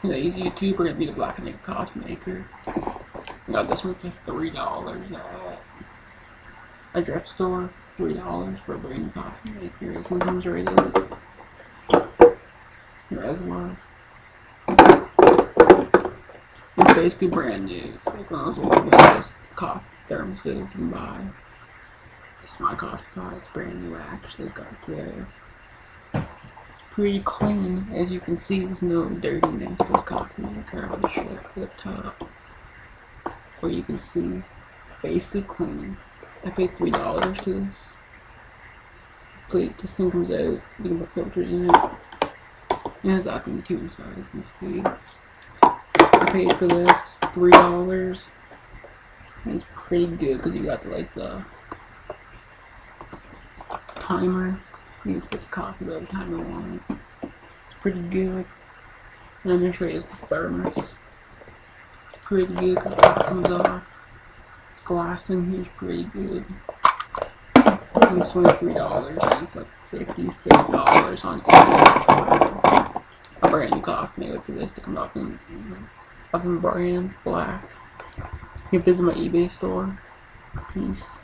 Today's YouTuber gonna be the Black and Egg Coffee Maker. I got this one for $3 at a thrift store. $3 for a brand new coffee maker. This one comes rated Reservoir. It's basically brand new. It's like one of those old biggest coffee thermoses you can buy. This is my coffee pot. It's brand new actually. It's got a kit. Pretty clean. As you can see, there's no dirtiness to this coffee maker. I'll show it to the top where you can see it's basically clean. I paid $3 to this. This thing comes out, you can put filters in it. It has acting too inside, as you can see. I paid for this $3. And it's pretty good because you got the timer. You can set the coffee by the time you want it. It's pretty good. And I'm going to show you this thermos. It's pretty good because it comes off. The glass in here is pretty good. And it's only $3 and it's like $56 on eBay. A brand new coffee maker for this to come off in brands black. You can visit my eBay store. Peace.